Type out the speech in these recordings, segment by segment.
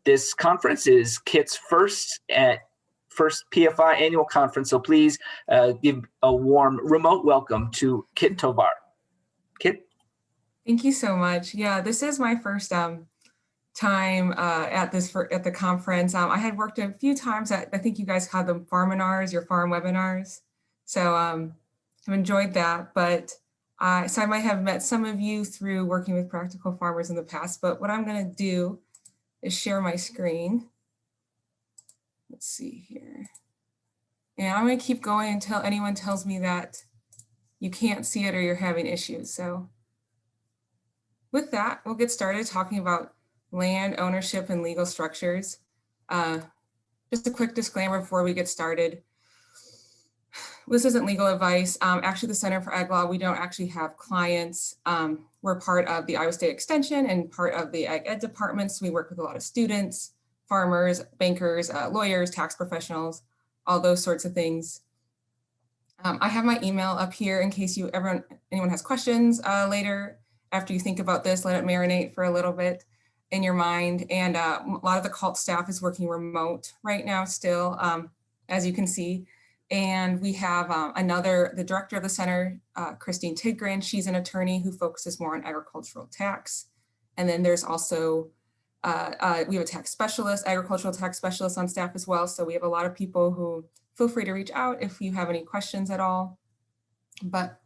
This conference is Kitt's first PFI annual conference, so please give a warm remote welcome to Kitt Tovar. Kitt? Thank you so much. Yeah, this is my first time at the conference. I had worked a few times at, I think you guys had them farminars, your farm webinars. So I've enjoyed that, but so I might have met some of you through working with practical farmers in the past, but what I'm going to do is share my screen. Let's see here. And I'm going to keep going until anyone tells me that you can't see it or you're having issues. So with that, we'll get started talking about land ownership and legal structures. Just a quick disclaimer before we get started. This isn't legal advice. Actually, the Center for Ag Law, we don't actually have clients. We're part of the Iowa State Extension and part of the Ag Ed department. So we work with a lot of students, farmers, bankers, lawyers, tax professionals, all those sorts of things. I have my email up here in case anyone has questions later. After you think about this, let it marinate for a little bit in your mind. And a lot of the CULT staff is working remote right now still, as you can see. And we have the director of the center, Christine Tidgren. She's an attorney who focuses more on agricultural tax. And then there's also, we have a tax specialist, agricultural tax specialist on staff as well. So we have a lot of people who feel free to reach out if you have any questions at all. But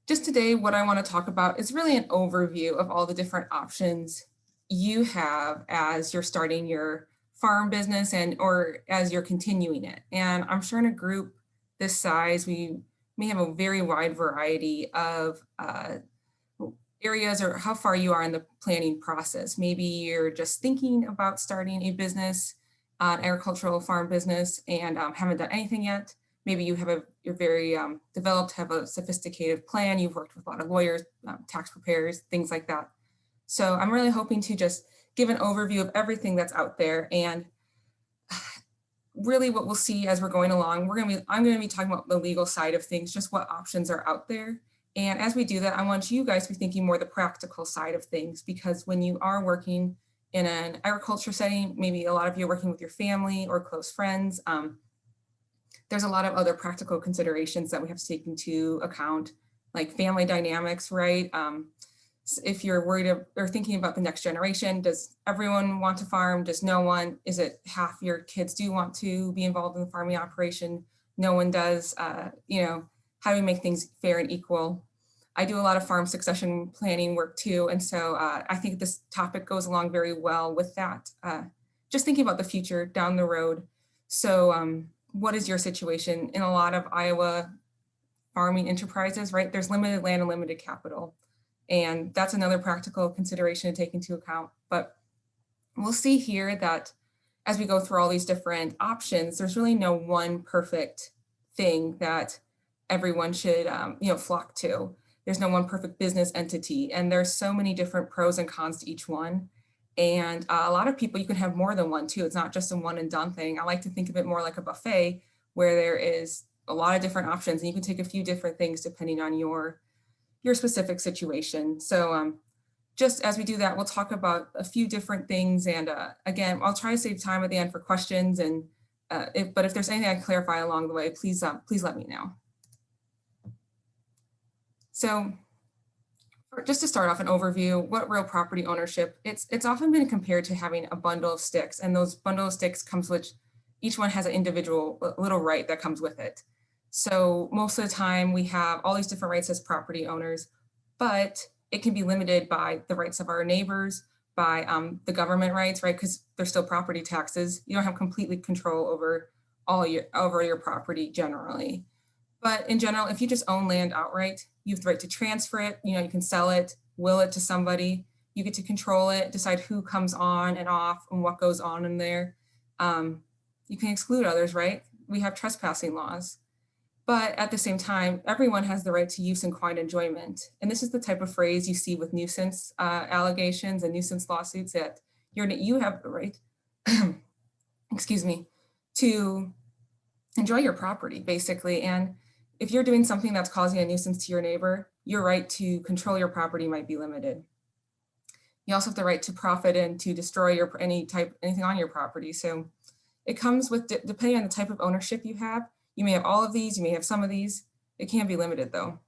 just today, what I want to talk about is really an overview of all the different options you have as you're starting your farm business or as you're continuing it. And I'm sure in a group this size, we may have a very wide variety of areas or how far you are in the planning process. Maybe you're just thinking about starting a business, an agricultural farm business, and haven't done anything yet. Maybe you have you're very developed, have a sophisticated plan. You've worked with a lot of lawyers, tax preparers, things like that. So I'm really hoping to just give an overview of everything that's out there. And really what we'll see as we're going along, I'm going to be talking about the legal side of things, just what options are out there. And as we do that, I want you guys to be thinking more the practical side of things, because when you are working in an agriculture setting, maybe a lot of you are working with your family or close friends, there's a lot of other practical considerations that we have to take into account, like family dynamics, right? If you're worried or thinking about the next generation, does everyone want to farm? Does no one? Is it half your kids do want to be involved in the farming operation? No one does. How do we make things fair and equal? I do a lot of farm succession planning work too. And so I think this topic goes along very well with that. Just thinking about the future down the road. So what is your situation? In a lot of Iowa farming enterprises, right? There's limited land and limited capital. And that's another practical consideration to take into account. But we'll see here that as we go through all these different options, there's really no one perfect thing that everyone should flock to. There's no one perfect business entity. And there's so many different pros and cons to each one. And a lot of people, you can have more than one too. It's not just a one and done thing. I like to think of it more like a buffet where there is a lot of different options and you can take a few different things depending on your specific situation. So just as we do that, we'll talk about a few different things. And again, I'll try to save time at the end for questions. And but if there's anything I can clarify along the way, please let me know. So just to start off an overview, what real property ownership, it's often been compared to having a bundle of sticks, and those bundle of sticks comes with, each one has an individual little right that comes with it. So most of the time we have all these different rights as property owners, but it can be limited by the rights of our neighbors, by the government rights, right? Because there's still property taxes. You don't have completely control over your property generally. But in general, if you just own land outright, you have the right to transfer it. You can sell it, will it to somebody. You get to control it, decide who comes on and off and what goes on in there. You can exclude others, right? We have trespassing laws. But at the same time, everyone has the right to use and quiet enjoyment. And this is the type of phrase you see with nuisance allegations and nuisance lawsuits, that you have the right, excuse me, to enjoy your property, basically. And if you're doing something that's causing a nuisance to your neighbor, your right to control your property might be limited. You also have the right to profit and to destroy anything on your property. So it comes with, depending on the type of ownership you have, you may have all of these, you may have some of these. It can be limited though.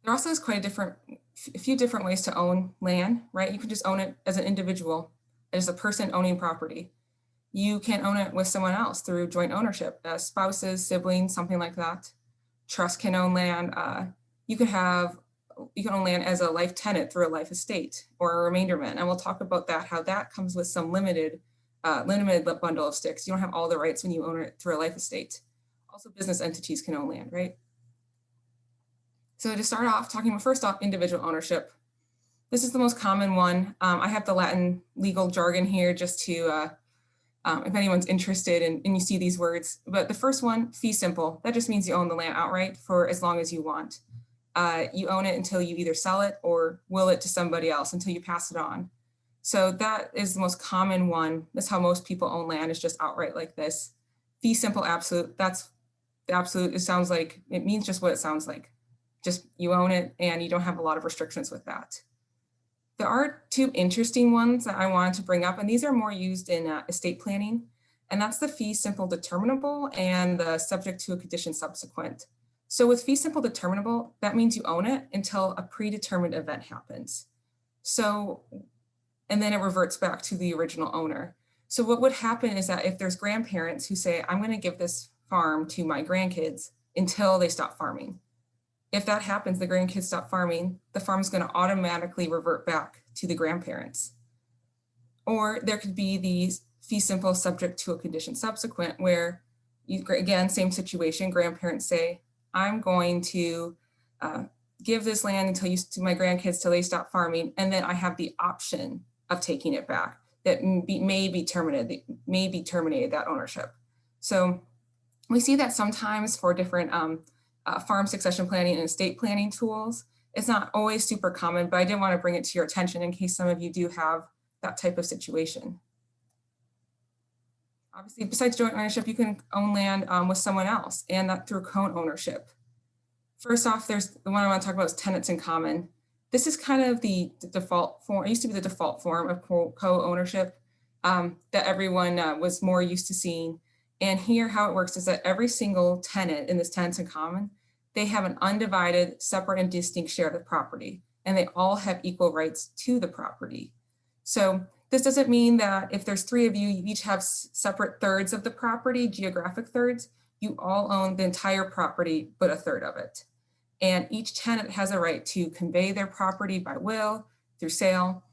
There also is a few different ways to own land, right? You can just own it as an individual, as a person owning property. You can own it with someone else through joint ownership, spouses, siblings, something like that. Trust can own land. You can own land as a life tenant through a life estate or a remainderment. And we'll talk about that, how that comes with some limited bundle of sticks. You don't have all the rights when you own it through a life estate. Also, business entities can own land, right? So to start off, talking about first off, individual ownership. This is the most common one. I have the Latin legal jargon here just to, if anyone's interested and you see these words. But the first one, fee simple. That just means you own the land outright for as long as you want. You own it until you either sell it or will it to somebody else until you pass it on. So that is the most common one. That's how most people own land, is just outright like this. Fee simple absolute, that's the absolute. It sounds like, it means just what it sounds like. Just you own it and you don't have a lot of restrictions with that. There are two interesting ones that I wanted to bring up, and these are more used in estate planning, and that's the fee simple determinable and the subject to a condition subsequent. So with fee simple determinable, that means you own it until a predetermined event happens. So, and then it reverts back to the original owner. So what would happen is that if there's grandparents who say, I'm going to give this farm to my grandkids until they stop farming. If that happens, the grandkids stop farming, the farm's going to automatically revert back to the grandparents. Or there could be the fee simple subject to a condition subsequent, where you, again, same situation, grandparents say, I'm going to give this land to my grandkids till they stop farming, and then I have the option of taking it back. That may be terminated, that ownership. So we see that sometimes for different farm succession planning and estate planning tools. It's not always super common, but I did want to bring it to your attention in case some of you do have that type of situation. Obviously, besides joint ownership, you can own land with someone else, and that through co-ownership. First off, there's the one I want to talk about is tenants in common. This is kind of the default form. It used to be the default form of co-ownership that everyone was more used to seeing. And here how it works is that every single tenant in this tenants in common, they have an undivided, separate and distinct share of the property, and they all have equal rights to the property. So this doesn't mean that if there's three of you, you each have separate thirds of the property, geographic thirds. You all own the entire property, but a third of it. And each tenant has a right to convey their property by will, through sale,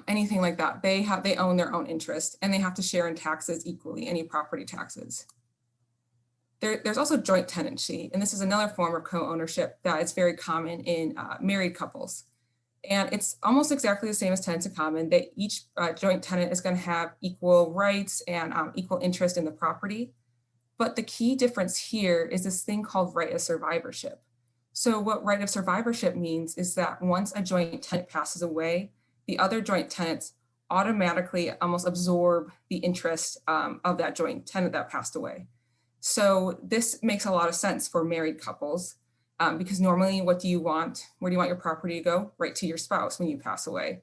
anything like that. They own their own interest, and they have to share in taxes equally, any property taxes. There's also joint tenancy, and this is another form of co-ownership that is very common in married couples. And it's almost exactly the same as tenants in common. That each joint tenant is going to have equal rights and equal interest in the property. But the key difference here is this thing called right of survivorship. So what right of survivorship means is that once a joint tenant passes away, the other joint tenants automatically almost absorb the interest of that joint tenant that passed away. So this makes a lot of sense for married couples because normally what do you want? Where do you want your property to go? Right to your spouse when you pass away.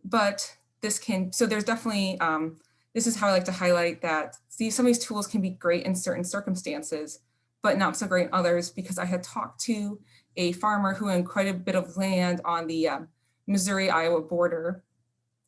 But this can, so there's definitely, this is how I like to highlight that some of these tools can be great in certain circumstances, but not so great in others, because I had talked to a farmer who owned quite a bit of land on the Missouri-Iowa border.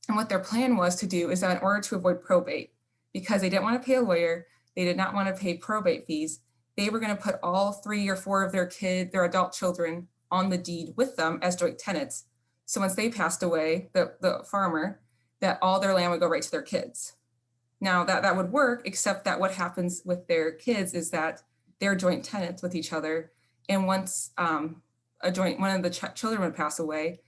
And what their plan was to do is that in order to avoid probate, because they didn't want to pay a lawyer, they did not want to pay probate fees, they were going to put all 3 or 4 of their adult children on the deed with them as joint tenants. So once they passed away, the farmer, that all their land would go right to their kids. Now that would work, except that what happens with their kids is that they're joint tenants with each other. And once one of the children would pass away,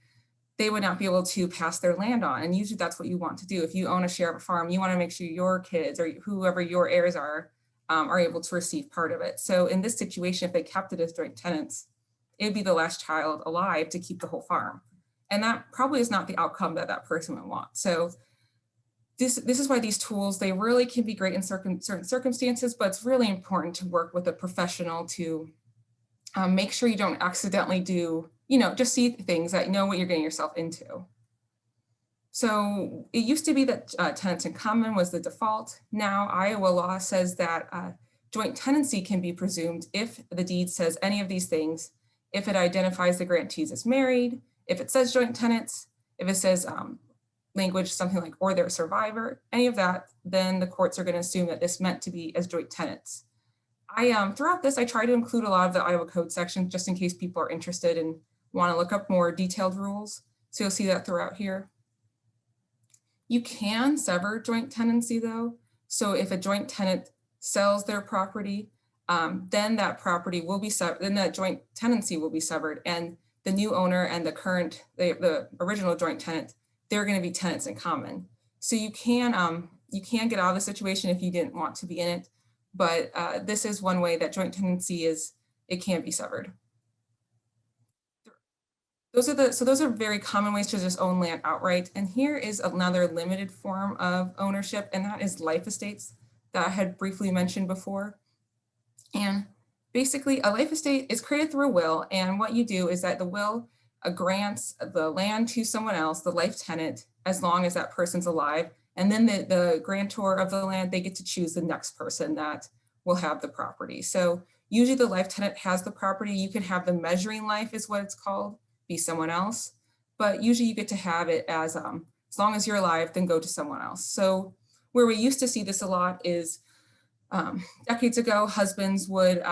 they would not be able to pass their land on. And usually that's what you want to do. If you own a share of a farm, you want to make sure your kids or whoever your heirs are able to receive part of it. So in this situation, if they kept it as joint tenants, it would be the last child alive to keep the whole farm. And that probably is not the outcome that person would want. So this is why these tools, they really can be great in certain circumstances, but it's really important to work with a professional to Make sure you don't accidentally do, just see things that know what you're getting yourself into. So it used to be that tenants in common was the default. Now Iowa law says that joint tenancy can be presumed if the deed says any of these things, if it identifies the grantees as married, if it says joint tenants, if it says language, something like, or they're a survivor, any of that, then the courts are going to assume that this meant to be as joint tenants. Throughout this, I try to include a lot of the Iowa code sections just in case people are interested and want to look up more detailed rules. So you'll see that throughout here. You can sever joint tenancy though. So if a joint tenant sells their property, then that property will be severed, then that joint tenancy will be severed, and the new owner and the original joint tenant, they're going to be tenants in common. So you can get out of the situation if you didn't want to be in it, but this is one way that joint tenancy it can be severed. Those are very common ways to just own land outright. And here is another limited form of ownership, and that is life estates that I had briefly mentioned before. And basically a life estate is created through a will. And what you do is that the will grants the land to someone else, the life tenant, as long as that person's alive. And then the grantor of the land, they get to choose the next person that will have the property. So usually the life tenant has the property. You can have the measuring life is what it's called, be someone else, but usually you get to have it as long as you're alive, then go to someone else. So where we used to see this a lot is decades ago, husbands would,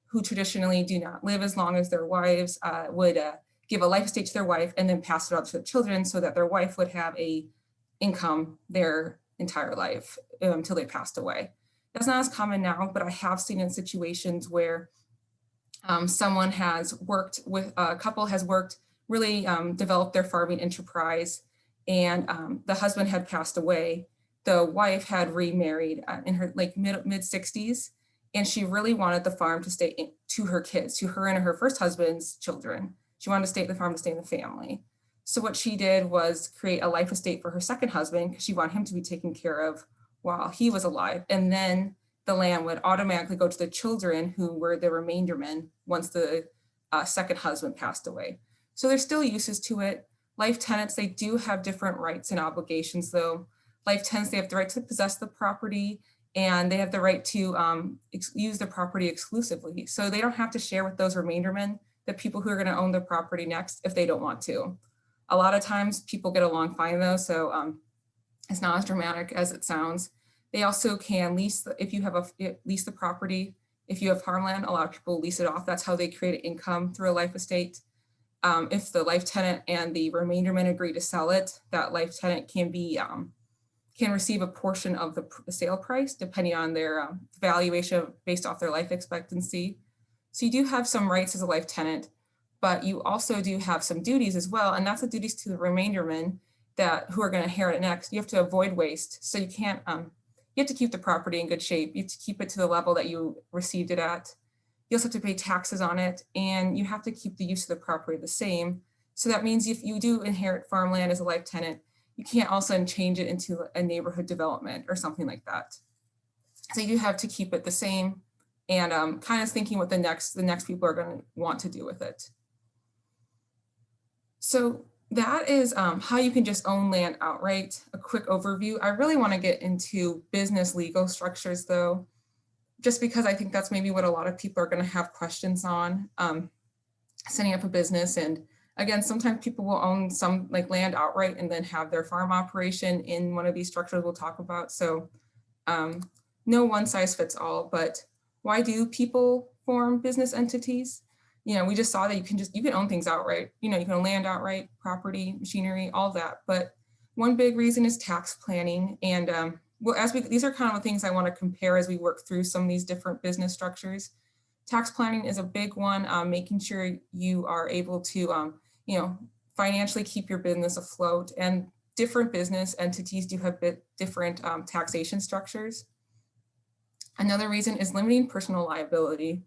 who traditionally do not live as long as their wives, would give a life estate to their wife and then pass it on to the children so that their wife would have a income their entire life until they passed away. That's not as common now, but I have seen in situations where someone has worked with, a couple has worked, really developed their farming enterprise, and the husband had passed away. The wife had remarried in her mid 60s, and she really wanted the farm to stay to her kids, to her and her first husband's children. She wanted to stay at the farm to stay in the family. So what she did was create a life estate for her second husband because she wanted him to be taken care of while he was alive. And then the land would automatically go to the children who were the remaindermen once the second husband passed away. So there's still uses to it. Life tenants, they do have different rights and obligations though. Life tenants, they have the right to possess the property and they have the right to use the property exclusively. So they don't have to share with those remaindermen, the people who are going to own the property next, if they don't want to. A lot of times people get along fine though, so it's not as dramatic as it sounds. They also can lease, if you have lease the property, if you have farmland, a lot of people lease it off. That's how they create income through a life estate. If the life tenant and the remaindermen agree to sell it, that life tenant can receive a portion of the sale price depending on their valuation based off their life expectancy. So you do have some rights as a life tenant, but you also do have some duties as well. And that's the duties to the remaindermen who are going to inherit it next. You have to avoid waste. So you can't, you have to keep the property in good shape. You have to keep it to the level that you received it at. You also have to pay taxes on it, and you have to keep the use of the property the same. So that means if you do inherit farmland as a life tenant, you can't also change it into a neighborhood development or something like that. So you do have to keep it the same and kind of thinking what the next people are going to want to do with it. So that is how you can just own land outright. A quick overview. I really want to get into business legal structures though, just because I think that's maybe what a lot of people are going to have questions on, setting up a business. And again, sometimes people will own some land outright and then have their farm operation in one of these structures we'll talk about. So no one size fits all, but why do people form business entities? We just saw that you can own things outright. You can own land outright, property, machinery, all that. But one big reason is tax planning. And these are kind of the things I want to compare as we work through some of these different business structures. Tax planning is a big one, making sure you are able to, financially keep your business afloat. And different business entities do have different taxation structures. Another reason is limiting personal liability.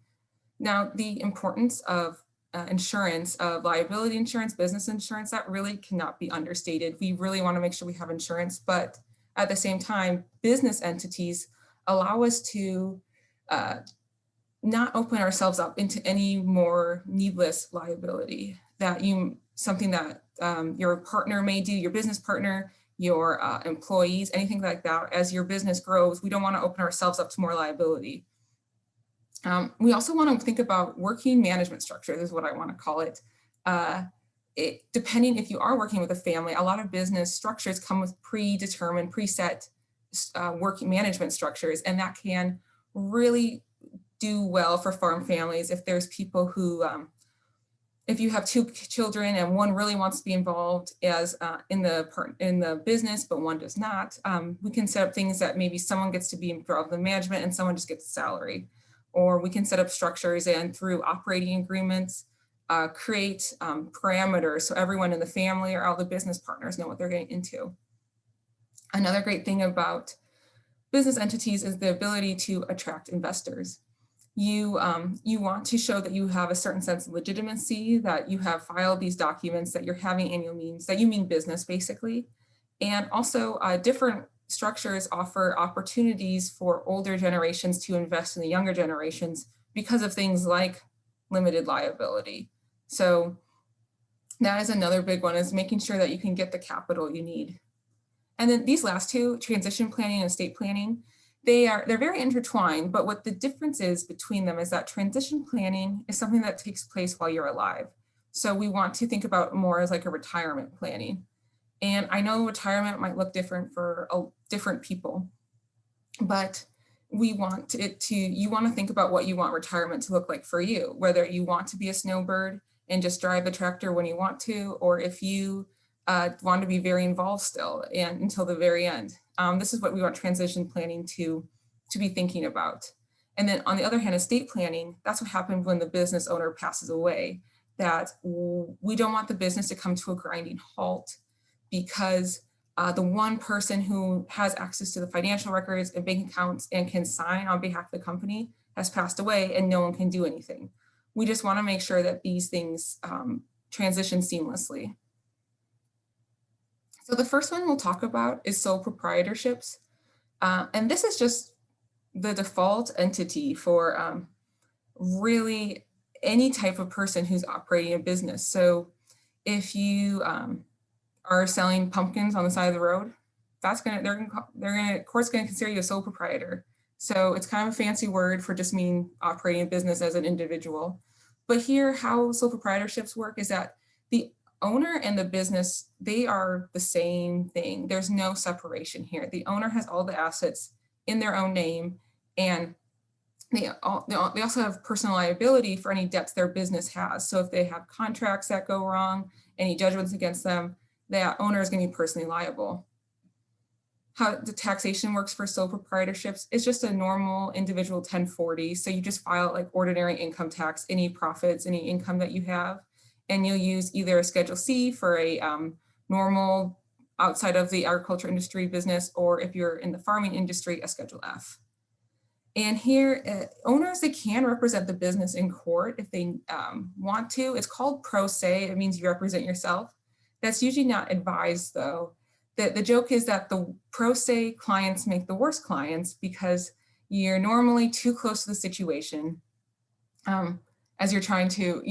Now, the importance of insurance, of liability insurance, business insurance, that really cannot be understated. We really want to make sure we have insurance, but at the same time, business entities allow us to not open ourselves up into any more needless liability something that your partner may do, your business partner, your employees, anything like that. As your business grows, we don't want to open ourselves up to more liability. We also want to think about working management structure. This is what I want to call it. Depending if you are working with a family, a lot of business structures come with predetermined, preset working management structures, and that can really do well for farm families if there's people who, if you have two children and one really wants to be involved as in the business, but one does not, we can set up things that maybe someone gets to be involved in the management and someone just gets a salary. Or we can set up structures and through operating agreements, create parameters so everyone in the family or all the business partners know what they're getting into. Another great thing about business entities is the ability to attract investors. You want to show that you have a certain sense of legitimacy, that you have filed these documents, that you're having annual meetings, that you mean business basically. And also different structures offer opportunities for older generations to invest in the younger generations because of things like limited liability. So that is another big one, is making sure that you can get the capital you need. And then these last two, transition planning and estate planning, they're very intertwined, but what the difference is between them is that transition planning is something that takes place while you're alive. So we want to think about more as like a retirement planning. And I know retirement might look different for different people, but we want you want to think about what you want retirement to look like for you, whether you want to be a snowbird and just drive the tractor when you want to, or if you want to be very involved still and until the very end. This is what we want transition planning to be thinking about. And then on the other hand, estate planning, that's what happens when the business owner passes away, that we don't want the business to come to a grinding halt because the one person who has access to the financial records and bank accounts and can sign on behalf of the company has passed away and no one can do anything. We just want to make sure that these things transition seamlessly. So the first one we'll talk about is sole proprietorships. And this is just the default entity for really any type of person who's operating a business. So if you are selling pumpkins on the side of the road, court's gonna consider you a sole proprietor. So it's kind of a fancy word for just meaning operating a business as an individual. But here, how sole proprietorships work is that the owner and the business, they are the same thing. There's no separation here. The owner has all the assets in their own name, and they also have personal liability for any debts their business has. So if they have contracts that go wrong, any judgments against them, that owner is going to be personally liable. How the taxation works for sole proprietorships is just a normal individual 1040. So you just file like ordinary income tax, any profits, any income that you have, and you'll use either a Schedule C for a normal outside of the agriculture industry business, or if you're in the farming industry, a Schedule F. And here, owners, they can represent the business in court if they want to. It's called pro se. It means you represent yourself. That's usually not advised, though. The joke is that the pro se clients make the worst clients because you're normally too close to the situation as you're trying to,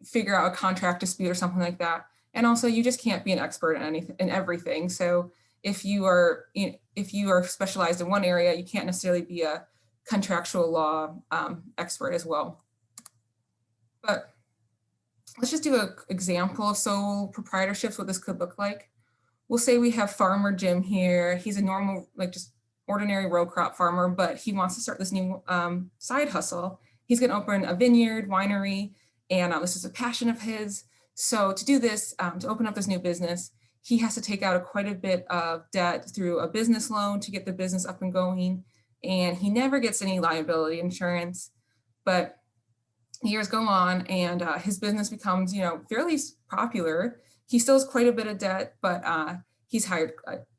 figure out a contract dispute or something like that. And also, you just can't be an expert in everything. So if you are specialized in one area, you can't necessarily be a contractual law expert as well. But let's just do an example of sole proprietorships, what this could look like. We'll say we have Farmer Jim here. He's a normal, just ordinary row crop farmer, but he wants to start this new side hustle. He's going to open a vineyard, winery, and this is a passion of his. So to do this, to open up this new business, he has to take out quite a bit of debt through a business loan to get the business up and going. And he never gets any liability insurance, but years go on and his business becomes, fairly popular. He still has quite a bit of debt, but he's hired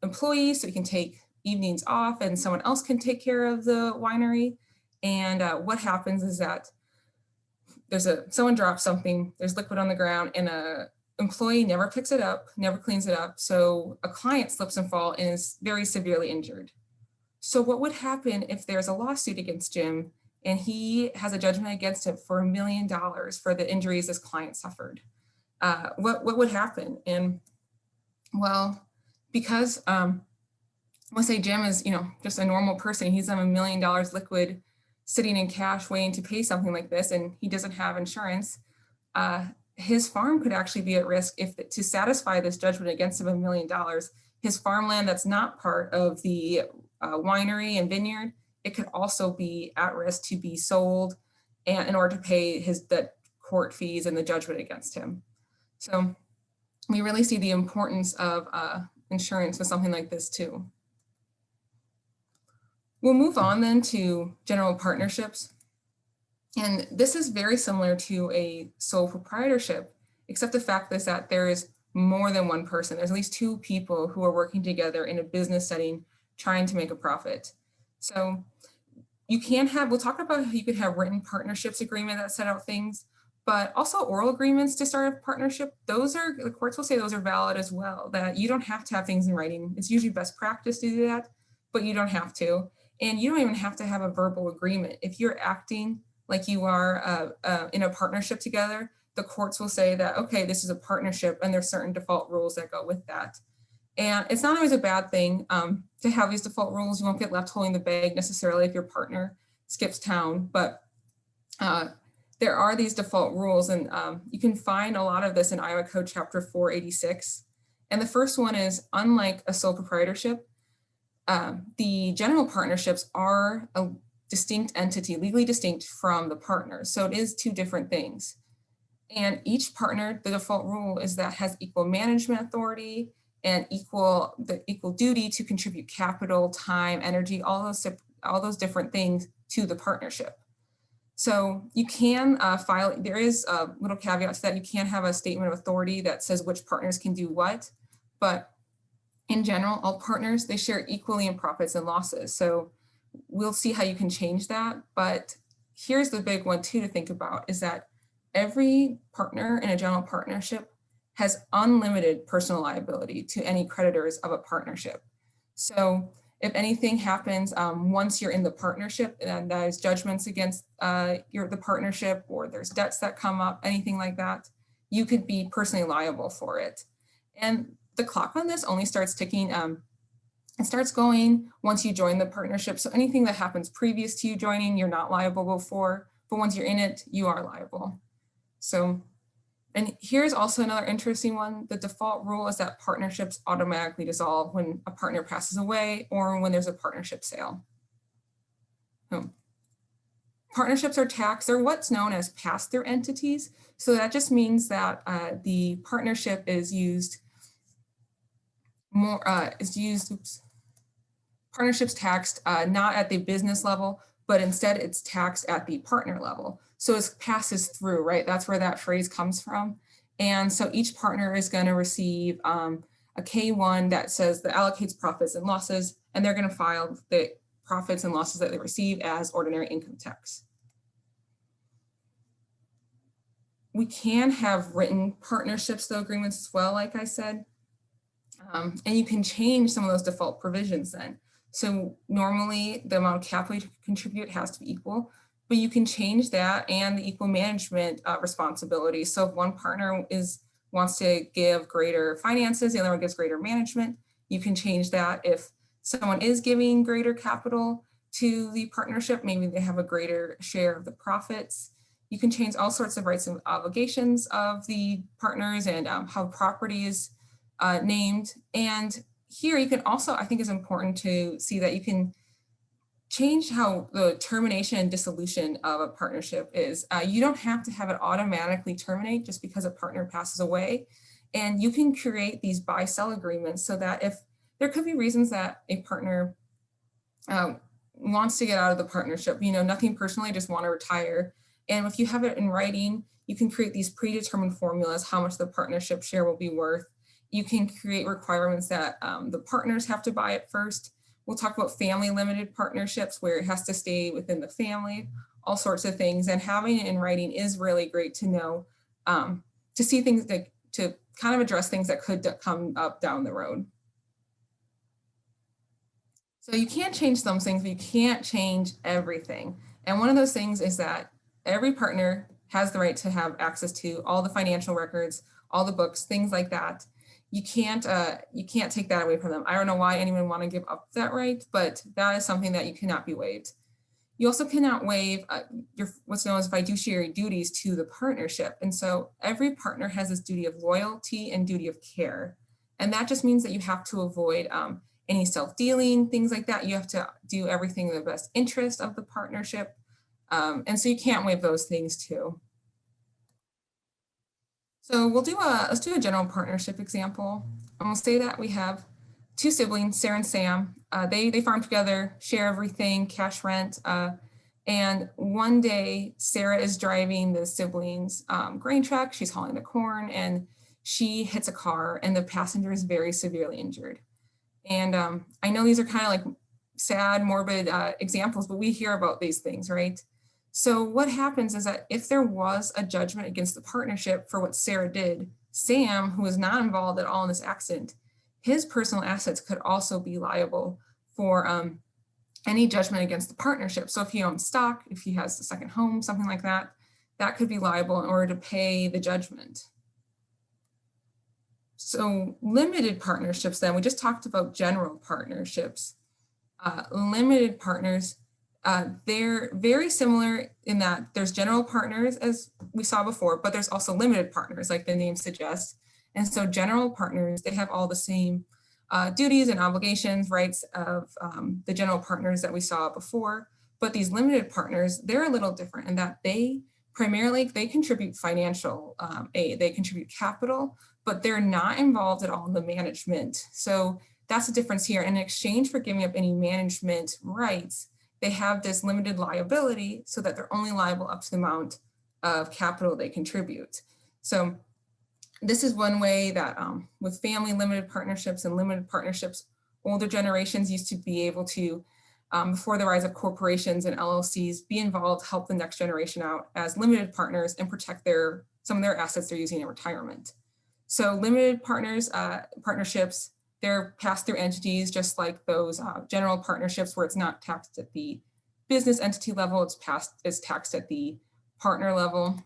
employees so he can take evenings off and someone else can take care of the winery. And what happens is that someone drops something, there's liquid on the ground, and a employee never picks it up, never cleans it up. So a client slips and falls and is very severely injured. So what would happen if there's a lawsuit against Jim and he has a judgment against him for $1 million for the injuries his client suffered. What would happen? And well, because let's say Jim is, just a normal person, he's on $1 million liquid sitting in cash waiting to pay something like this, and he doesn't have insurance, his farm could actually be at risk if to satisfy this judgment against him of $1 million. His farmland that's not part of the winery and vineyard, it could also be at risk to be sold and in order to pay the court fees and the judgment against him. So we really see the importance of insurance with something like this too. We'll move on then to general partnerships. And this is very similar to a sole proprietorship, except the fact is that there is more than one person. There's at least two people who are working together in a business setting trying to make a profit. So you can have, we'll talk about how you could have written partnerships agreement that set out things, but also oral agreements to start a partnership. Those are, the courts will say those are valid as well, that you don't have to have things in writing. It's usually best practice to do that, but you don't have to. And you don't even have to have a verbal agreement. If you're acting like you are in a partnership together, the courts will say that, okay, this is a partnership and there's certain default rules that go with that. And it's not always a bad thing to have these default rules. You won't get left holding the bag necessarily if your partner skips town, but there are these default rules, and you can find a lot of this in Iowa Code Chapter 486. And the first one is, unlike a sole proprietorship, the general partnerships are a distinct entity, legally distinct from the partners. So it is two different things. And each partner, the default rule is that has equal management authority and equal duty to contribute capital, time, energy, all those different things to the partnership. So you can file, there is a little caveat to that. You can have a statement of authority that says which partners can do what, but in general, all partners, they share equally in profits and losses. So we'll see how you can change that. But here's the big one too to think about, is that every partner in a general partnership has unlimited personal liability to any creditors of a partnership. So if anything happens once you're in the partnership and there's judgments against the partnership, or there's debts that come up, anything like that, you could be personally liable for it. And the clock on this only starts ticking, it starts going once you join the partnership. So anything that happens previous to you joining, you're not liable for, but once you're in it, you are liable. So, and here's also another interesting one. The default rule is that partnerships automatically dissolve when a partner passes away or when there's a partnership sale. Partnerships are taxed. They're what's known as pass-through entities. So that just means that the partnership is used partnerships taxed not at the business level, but instead it's taxed at the partner level. So it passes through, right? That's where that phrase comes from. And so each partner is going to receive a K-1 that says that allocates profits and losses, and they're going to file the profits and losses that they receive as ordinary income tax. We can have written partnerships, though, agreements as well, like I said. And you can change some of those default provisions then. So normally the amount of capital you contribute has to be equal, but you can change that and the equal management responsibility. So if one partner wants to give greater finances, the other one gives greater management, you can change that. If someone is giving greater capital to the partnership, maybe they have a greater share of the profits. You can change all sorts of rights and obligations of the partners and how property is named. And here you can also, I think it's important to see that you can change how the termination and dissolution of a partnership is. You don't have to have it automatically terminate just because a partner passes away. And you can create these buy-sell agreements so that if there could be reasons that a partner wants to get out of the partnership, nothing personally, just want to retire. And if you have it in writing, you can create these predetermined formulas, how much the partnership share will be worth. You can create requirements that the partners have to buy it first. We'll talk about family limited partnerships where it has to stay within the family, all sorts of things. And having it in writing is really great to know, to see things that, to kind of address things that could come up down the road. So you can't change some things, but you can't change everything. And one of those things is that every partner has the right to have access to all the financial records, all the books, things like that. You can't take that away from them. I don't know why anyone would want to give up that right, but that is something that you cannot be waived. You also cannot waive what's known as fiduciary duties to the partnership. And so every partner has this duty of loyalty and duty of care. And that just means that you have to avoid any self-dealing, things like that. You have to do everything in the best interest of the partnership. And so you can't waive those things too. So let's do a general partnership example. And we'll say that we have two siblings, Sarah and Sam. They farm together, share everything, cash rent. And one day, Sarah is driving the siblings' grain truck. She's hauling the corn, and she hits a car, and the passenger is very severely injured. And I know these are kind of like sad, morbid examples, but we hear about these things, right? So what happens is that if there was a judgment against the partnership for what Sarah did, Sam, who was not involved at all in this accident, his personal assets could also be liable for any judgment against the partnership. So if he owns stock, if he has a second home, something like that, that could be liable in order to pay the judgment. So limited partnerships then, we just talked about general partnerships. Limited partners, they're very similar in that there's general partners as we saw before, but there's also limited partners like the name suggests. And so general partners, they have all the same duties and obligations, rights of the general partners that we saw before. But these limited partners, they're a little different in that they contribute financial aid, they contribute capital, but they're not involved at all in the management. So that's the difference here. In exchange for giving up any management rights, they have this limited liability so that they're only liable up to the amount of capital they contribute. So this is one way that with family limited partnerships and limited partnerships, older generations used to be able to, before the rise of corporations and LLCs, be involved, help the next generation out as limited partners and protect some of their assets they're using in retirement. So limited partnerships, they're pass-through entities, just like those general partnerships where it's not taxed at the business entity level, it's taxed at the partner level.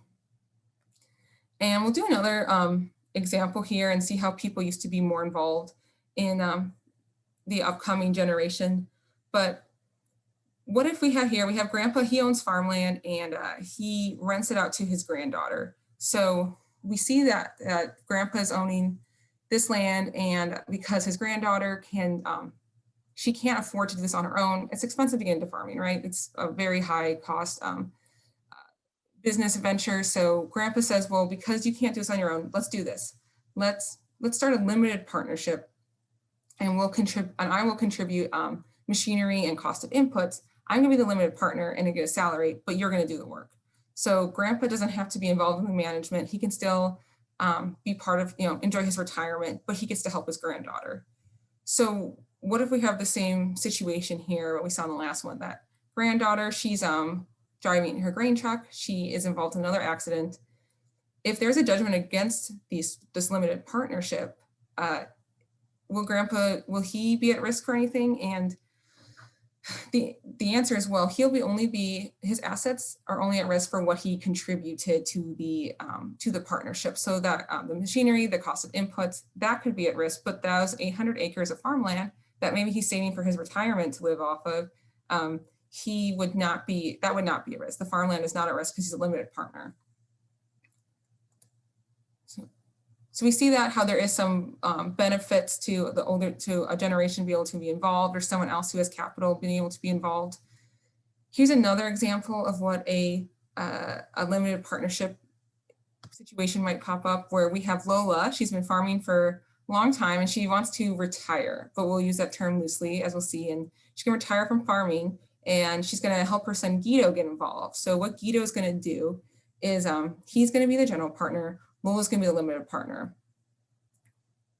And we'll do another example here and see how people used to be more involved in the upcoming generation. But what if we have Grandpa, he owns farmland and he rents it out to his granddaughter. So we see that Grandpa is owning this land, and because his granddaughter she can't afford to do this on her own. It's expensive to get into farming, right? It's a very high cost business venture. So Grandpa says, well, because you can't do this on your own, let's do this. Let's start a limited partnership, and I will contribute machinery and cost of inputs. I'm gonna be the limited partner and I get a salary, but you're gonna do the work. So Grandpa doesn't have to be involved in the management. He can still be part of, enjoy his retirement, but he gets to help his granddaughter. So what if we have the same situation here, what we saw in the last one, that granddaughter, she's driving her grain truck, she is involved in another accident. If there's a judgment against this limited partnership, will he be at risk for anything? And the answer is, well, his assets are only at risk for what he contributed to the partnership. So that the machinery, the cost of inputs, that could be at risk, but those 800 acres of farmland that maybe he's saving for his retirement to live off of, that would not be at risk. The farmland is not at risk because he's a limited partner. So we see that how there is some benefits to a generation being able to be involved, or someone else who has capital being able to be involved. Here's another example of what a limited partnership situation might pop up, where we have Lola. She's been farming for a long time and she wants to retire, but we'll use that term loosely, as we'll see. And she can retire from farming, and she's going to help her son Guido get involved. So what Guido is going to do is he's going to be the general partner. Lola's going to be the limited partner.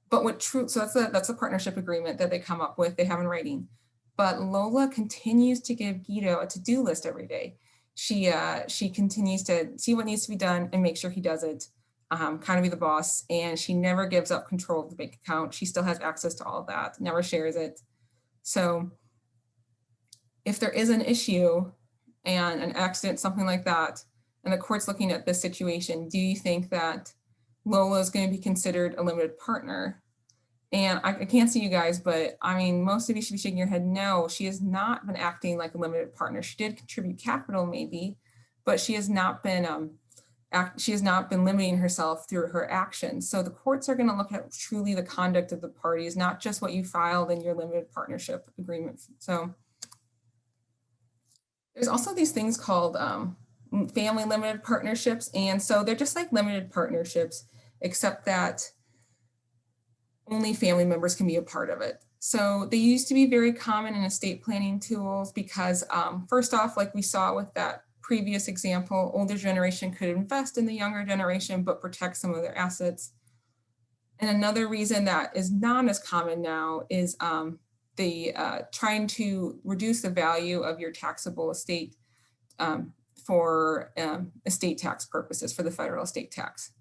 But so that's a partnership agreement that they come up with, they have in writing. But Lola continues to give Guido a to-do list every day. She continues to see what needs to be done and make sure he does it, kind of be the boss. And she never gives up control of the bank account. She still has access to all of that, never shares it. So if there is an issue, and an accident, something like that, and the court's looking at this situation, do you think that Lola is going to be considered a limited partner? And I can't see you guys, but I mean, most of you should be shaking your head. No, she has not been acting like a limited partner. She did contribute capital maybe, but she has not been limiting herself through her actions. So the courts are going to look at truly the conduct of the parties, not just what you filed in your limited partnership agreement. So there's also these things called family limited partnerships. And so they're just like limited partnerships, except that only family members can be a part of it. So they used to be very common in estate planning tools because first off, like we saw with that previous example, older generation could invest in the younger generation, but protect some of their assets. And another reason that is not as common now is trying to reduce the value of your taxable estate for estate tax purposes for the federal estate tax.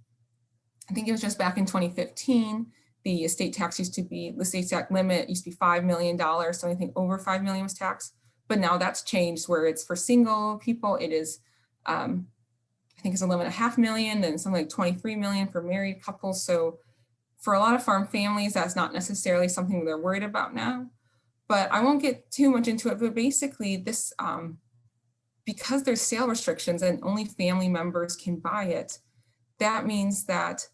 I think it was just back in 2015, the estate tax the estate tax limit used to be $5 million. So anything over $5 million was taxed, but now that's changed where it's for single people. It is, I think it's $11.5 million and something like 23 million for married couples. So for a lot of farm families, that's not necessarily something they're worried about now, but I won't get too much into it. But basically this, because there's sale restrictions and only family members can buy it, that means that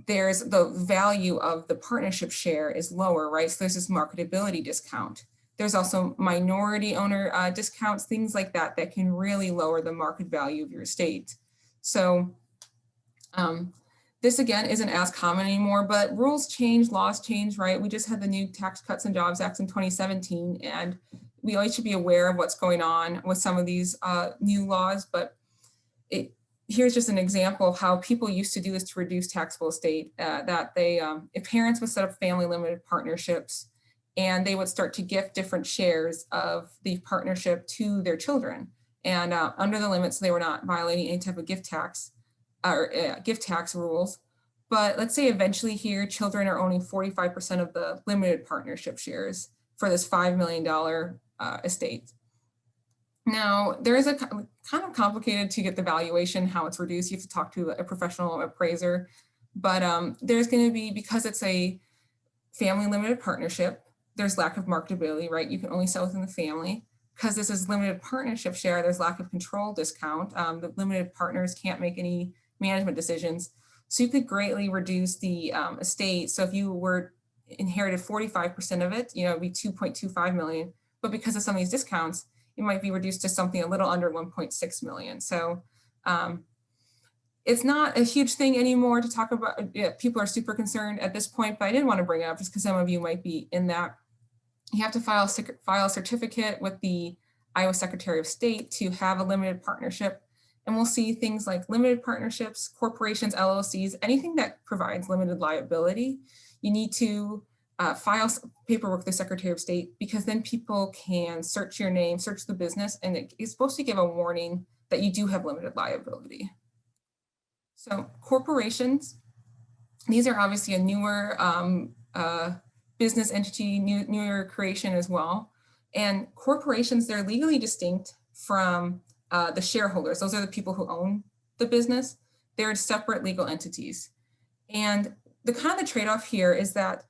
there's the value of the partnership share is lower, right? So there's this marketability discount. There's also minority owner discounts, things like that, that can really lower the market value of your estate. So this again isn't as common anymore, but rules change, laws change, right? We just had the new Tax Cuts and Jobs Act in 2017, and we always should be aware of what's going on with some of these new laws, but here's just an example of how people used to do this to reduce taxable estate, that if parents would set up family limited partnerships and they would start to gift different shares of the partnership to their children. And under the limits, they were not violating any type of gift tax or gift tax rules. But let's say eventually here, children are owning 45% of the limited partnership shares for this $5 million estate. Now, there is a kind of complicated to get the valuation, how it's reduced. You have to talk to a professional appraiser, but there's going to be, because it's a family limited partnership, there's lack of marketability, right? You can only sell within the family. Because this is limited partnership share, there's lack of control discount. The limited partners can't make any management decisions. So you could greatly reduce the estate. So if you were inherited 45% of it, it'd be 2.25 million. But because of some of these discounts, it might be reduced to something a little under 1.6 million. So it's not a huge thing anymore to talk about. People are super concerned at this point, but I did want to bring it up just because some of you might be in that. You have to file a certificate with the Iowa Secretary of State to have a limited partnership. And we'll see things like limited partnerships, corporations, LLCs, anything that provides limited liability. You need to file paperwork with the Secretary of State, because then people can search your name, search the business, and it's supposed to give a warning that you do have limited liability. So corporations, these are obviously a newer business entity, newer creation as well. And corporations, they're legally distinct from the shareholders. Those are the people who own the business. They're separate legal entities. And the kind of the trade-off here is that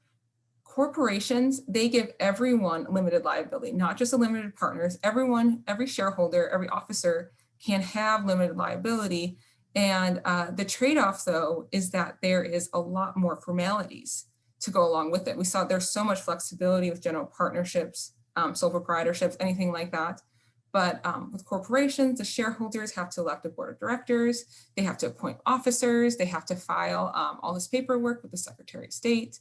corporations, they give everyone limited liability, not just the limited partners. Everyone, every shareholder, every officer can have limited liability. And the trade-off, though, is that there is a lot more formalities to go along with it. We saw there's so much flexibility with general partnerships, sole proprietorships, anything like that. But with corporations, the shareholders have to elect a board of directors. They have to appoint officers. They have to file all this paperwork with the Secretary of State.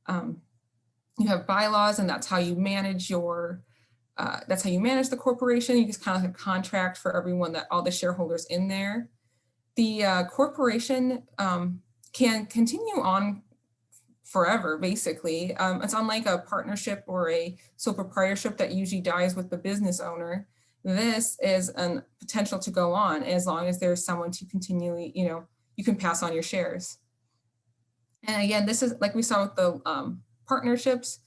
You have bylaws, and that's how you manage the corporation. You just kind of have a contract for everyone, that all the shareholders in there. The corporation can continue on forever, basically. It's unlike a partnership or a sole proprietorship that usually dies with the business owner. This is a potential to go on as long as there's someone to continually, you can pass on your shares. And again, this is like we saw with the partnerships.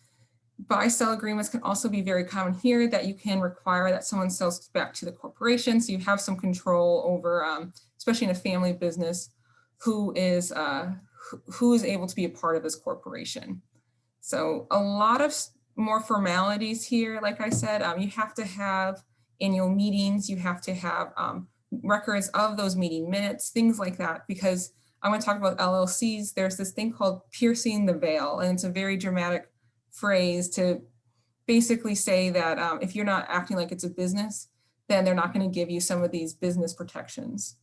Buy-sell agreements can also be very common here, that you can require that someone sells back to the corporation. So you have some control over, especially in a family business, who is able to be a part of this corporation. So a lot of more formalities here. Like I said, you have to have annual meetings. You have to have records of those meeting minutes, things like that, because I want to talk about LLCs. There's this thing called piercing the veil, and it's a very dramatic phrase to basically say that if you're not acting like it's a business, then they're not going to give you some of these business protections.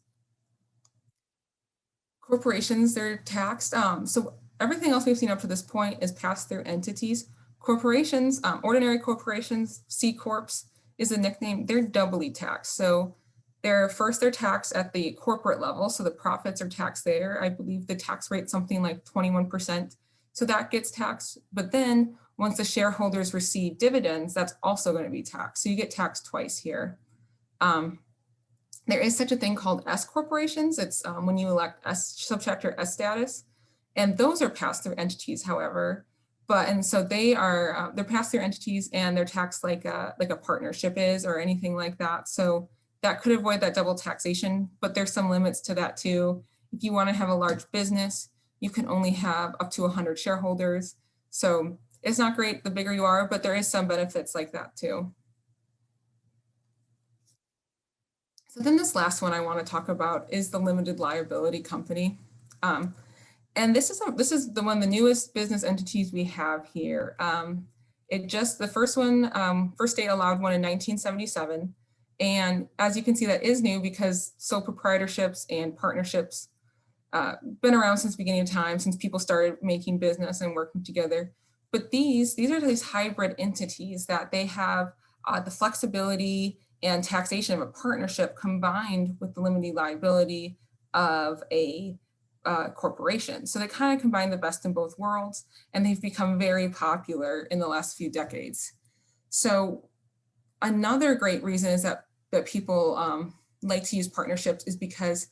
Corporations, they're taxed. So everything else we've seen up to this point is pass-through entities. Corporations, ordinary corporations, C Corps is a nickname, they're doubly taxed. So they're taxed at the corporate level. So the profits are taxed there. I believe the tax rate something like 21%. So that gets taxed. But then once the shareholders receive dividends, that's also going to be taxed. So you get taxed twice here. There is such a thing called S corporations. It's when you elect subchapter S status, and those are pass-through entities, however. And so they're pass-through entities, and they're taxed like a partnership is, or anything like that. So that could avoid that double taxation, but there's some limits to that too. If you want to have a large business, you can only have up to 100 shareholders. So it's not great the bigger you are, but there is some benefits like that too. So then this last one I want to talk about is the limited liability company. And this is the newest business entities we have here. The first state allowed one in 1977. And as you can see, that is new because sole proprietorships and partnerships been around since the beginning of time, since people started making business and working together. But these are these hybrid entities that they have the flexibility and taxation of a partnership combined with the limited liability of a corporation. So they kind of combine the best in both worlds, and they've become very popular in the last few decades. So another great reason is that people like to use partnerships is because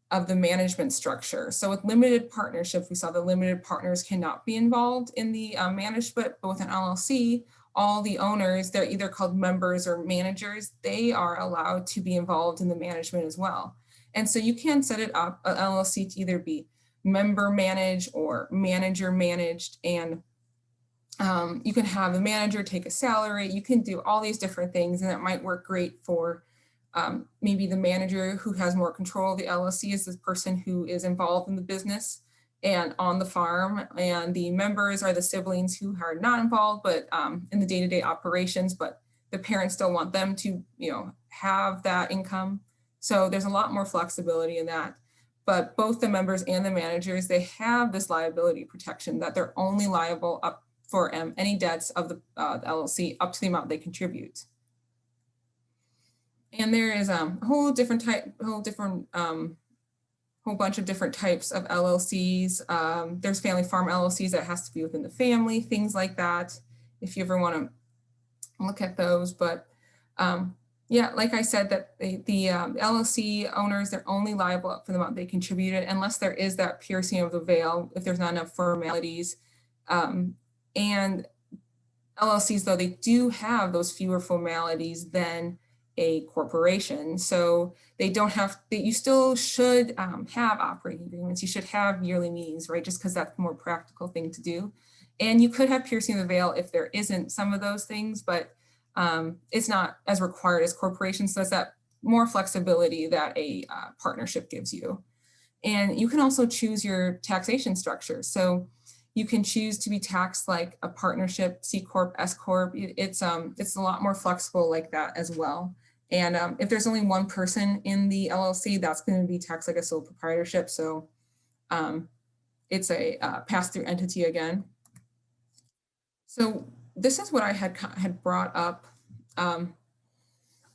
of the management structure. So with limited partnerships, we saw the limited partners cannot be involved in the management, but with an LLC, all the owners, they're either called members or managers, they are allowed to be involved in the management as well. And so you can set it up, an LLC, to either be member managed or manager managed. And you can have the manager take a salary. You can do all these different things, and it might work great for maybe the manager who has more control of the LLC is the person who is involved in the business and on the farm, and the members are the siblings who are not involved, but in the day-to-day operations, but the parents still want them to, have that income. So there's a lot more flexibility in that. But both the members and the managers, they have this liability protection that they're only liable up for any debts of the LLC up to the amount they contribute. And there is a whole bunch of different types of LLCs. There's family farm LLCs that has to be within the family, things like that, if you ever want to look at those. But yeah, like I said, that the LLC owners, they're only liable for the amount they contributed, unless there is that piercing of the veil, if there's not enough formalities. And LLCs, though, they do have those fewer formalities than a corporation. So they don't have, you still should have operating agreements. You should have yearly meetings, right? Just because that's a more practical thing to do. And you could have piercing the veil if there isn't some of those things, but it's not as required as corporations. So it's that more flexibility that a partnership gives you. And you can also choose your taxation structure. So you can choose to be taxed like a partnership, C Corp, S Corp. It's a lot more flexible like that as well. And if there's only one person in the LLC, that's going to be taxed like a sole proprietorship. So it's a pass-through entity again. So this is what I had brought up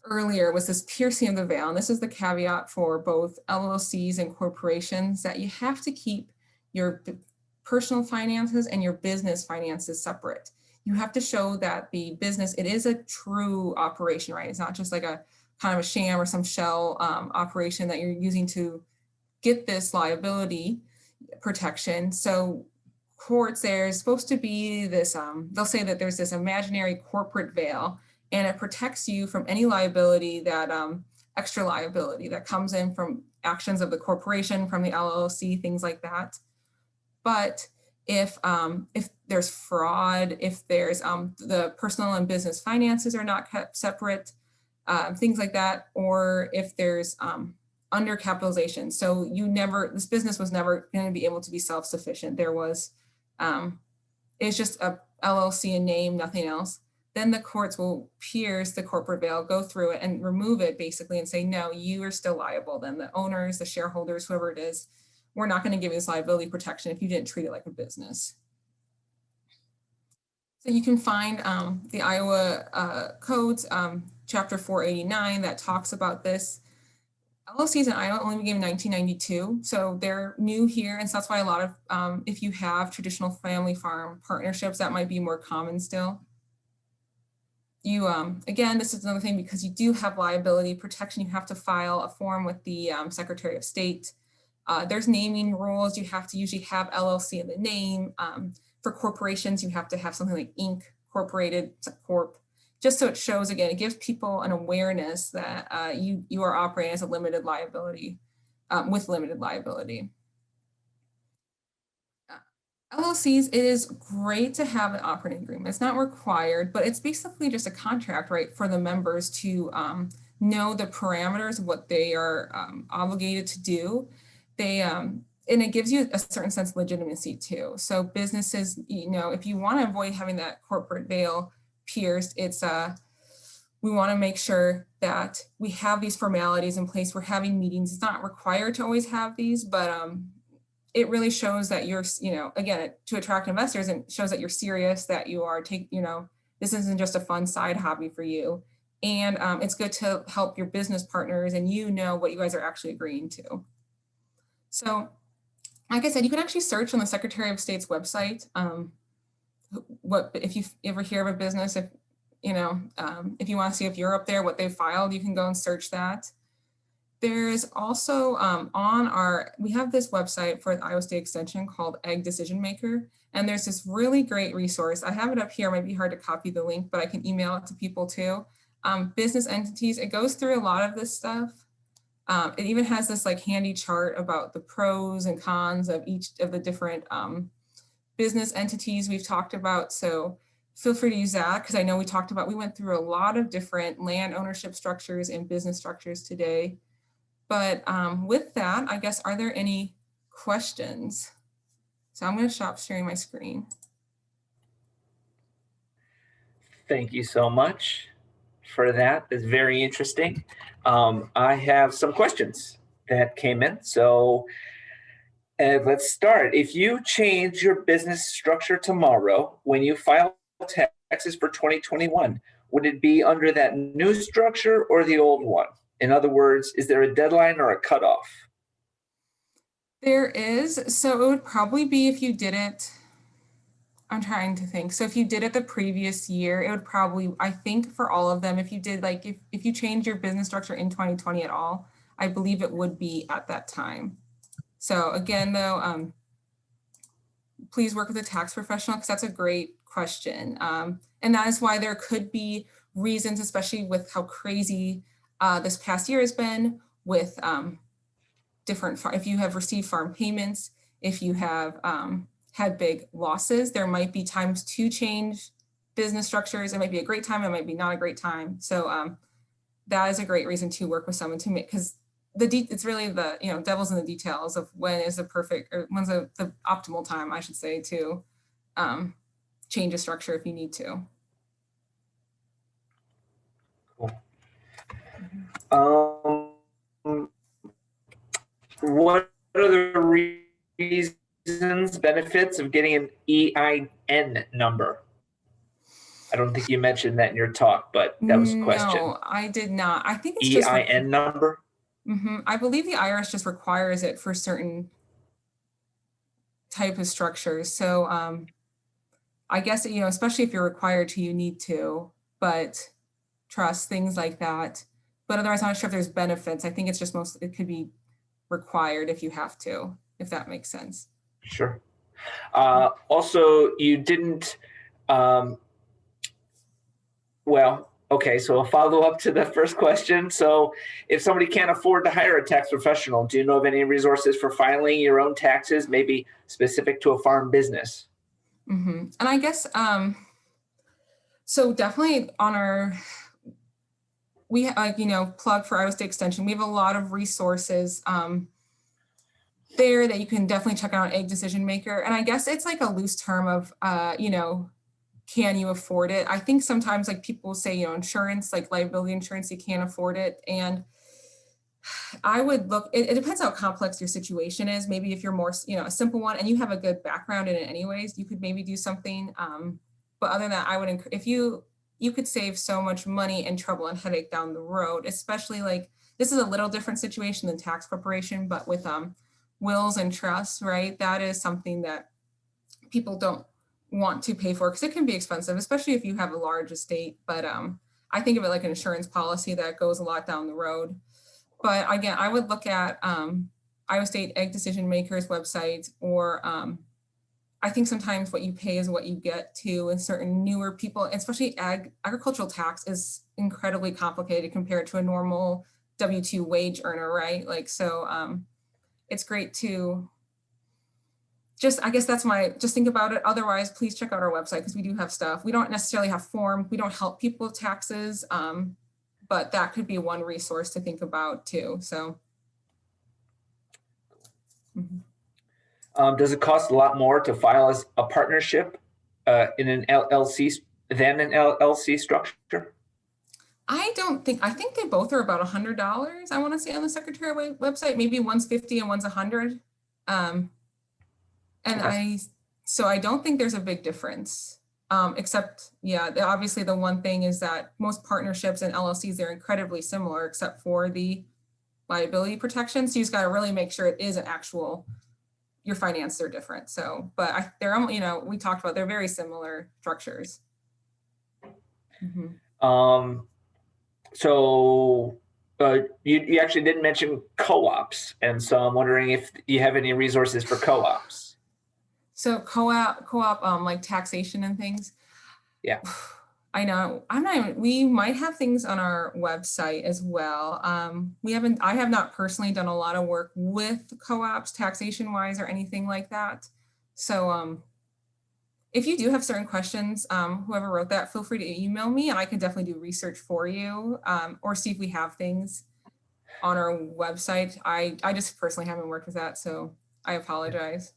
earlier, was this piercing of the veil. And this is the caveat for both LLCs and corporations, that you have to keep your personal finances and your business finances separate. You have to show that the business, it is a true operation, right? It's not just like a kind of a sham or some shell operation that you're using to get this liability protection. So courts, there's supposed to be this, they'll say that there's this imaginary corporate veil, and it protects you from any liability that, extra liability that comes in from actions of the corporation, from the LLC, things like that. But if there's fraud, if there's the personal and business finances are not kept separate, things like that, or if there's undercapitalization. So this business was never going to be able to be self-sufficient. There was, it's just a LLC in name, nothing else. Then the courts will pierce the corporate veil, go through it and remove it basically and say, no, you are still liable. Then the owners, the shareholders, whoever it is, we're not going to give you this liability protection if you didn't treat it like a business. So you can find the Iowa codes, chapter 489, that talks about this. LLCs in Iowa only began in 1992, so they're new here, and so that's why a lot of, if you have traditional family farm partnerships, that might be more common still. You, again, this is another thing, because you do have liability protection, you have to file a form with the Secretary of State. There's naming rules. You have to usually have LLC in the name. For corporations, you have to have something like Inc., Corporated, Corp, just so it shows, again, it gives people an awareness that you are operating as a limited liability, with limited liability. LLCs, it is great to have an operating agreement. It's not required, but it's basically just a contract, right, for the members to know the parameters of what they are obligated to do. They and it gives you a certain sense of legitimacy too. So businesses, you know, if you want to avoid having that corporate veil pierced, it's we want to make sure that we have these formalities in place. We're having meetings. It's not required to always have these, but it really shows that you're, you know, again, to attract investors, and shows that you're serious, that you are you know, this isn't just a fun side hobby for you. And it's good to help your business partners and you know what you guys are actually agreeing to. So like I said, you can actually search on the Secretary of State's website. What if you ever hear of a business, if you know, if you want to see if you're up there, what they filed, you can go and search that. There's also we have this website for the Iowa State Extension called Egg Decision Maker, and there's this really great resource. I have it up here. It might be hard to copy the link, but I can email it to people too. Business entities. It goes through a lot of this stuff. It even has this like handy chart about the pros and cons of each of the different business entities we've talked about. So feel free to use that, because I know we went through a lot of different land ownership structures and business structures today. But with that, I guess, are there any questions? So I'm going to stop sharing my screen. Thank you so much for that. It's very interesting. I have some questions that came in. So let's start. If you change your business structure tomorrow, when you file taxes for 2021, would it be under that new structure or the old one? In other words, is there a deadline or a cutoff? There is. So it would probably be if you did it. I'm trying to think. So if you did it the previous year, it would probably, I think for all of them, if you did like, if you change your business structure in 2020 at all, I believe it would be at that time. So again, though, please work with a tax professional, because that's a great question. And that is why there could be reasons, especially with how crazy this past year has been with different, if you have received farm payments, if you have had big losses, there might be times to change business structures. It might be a great time, it might be not a great time. So that is a great reason to work with someone to make, because it's really the, you know, devil's in the details of when is the perfect, or when's the optimal time, I should say, to change a structure if you need to. Cool. What are the reasons, benefits of getting an EIN number? I don't think you mentioned that in your talk, but that was a question. No, I did not. I think it's just EIN number. I believe the IRS just requires it for certain type of structures. So I guess, you know, especially if you're required to, you need to, but trust, things like that. But otherwise, I'm not sure if there's benefits. I think it's just it could be required if you have to, if that makes sense. Sure. Also, you didn't, well, okay, so a follow up to the first question. So if somebody can't afford to hire a tax professional, do you know of any resources for filing your own taxes, maybe specific to a farm business? And I guess, so definitely on our, we plug for Iowa State Extension, we have a lot of resources there that you can definitely check out on Egg Decision Maker. And I guess it's like a loose term of, can you afford it? I think sometimes like people say, insurance, like liability insurance, you can't afford it. And I would look, it depends how complex your situation is. Maybe if you're more, a simple one and you have a good background in it anyways, you could maybe do something. But other than that, I would, if you could save so much money and trouble and headache down the road, especially like, this is a little different situation than tax preparation, but with wills and trusts, right? That is something that people don't want to pay for because it can be expensive, especially if you have a large estate. But I think of it like an insurance policy that goes a lot down the road. But again, I would look at Iowa State Egg Decision Makers website, or I think sometimes what you pay is what you get too. And certain newer people, especially agricultural tax is incredibly complicated compared to a normal W-2 wage earner, right? Like, so it's great to I guess that's just think about it. Otherwise, please check out our website because we do have stuff. We don't necessarily have form. We don't help people with taxes, but that could be one resource to think about too. So. Does it cost a lot more to file as a partnership in an LLC than an LLC structure? I think they both are about $100. I want to say on the Secretary website, maybe one's 50 and one's 100. And okay. I don't think there's a big difference, except, obviously the one thing is that most partnerships and LLCs, they're incredibly similar, except for the liability protection. So you just got to really make sure it is an actual, your finances are different. So, but they're, we talked about, they're very similar structures. So you actually didn't mention co-ops. And so I'm wondering if you have any resources for co-ops. So co-op like taxation and things. Yeah. I know. We might have things on our website as well. I have not personally done a lot of work with co-ops taxation wise or anything like that. So if you do have certain questions, whoever wrote that, feel free to email me and I can definitely do research for you or see if we have things on our website. I just personally haven't worked with that, so I apologize.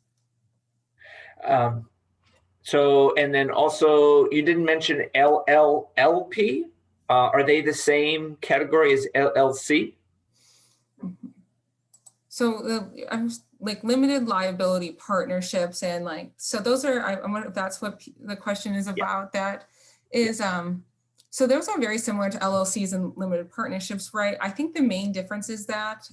So, and then also you didn't mention LLLP. Are they the same category as LLC? So like limited liability partnerships and like, so those are, I wonder if that's what the question is about. Yeah. That is, so those are very similar to LLCs and limited partnerships, right? I think the main difference is that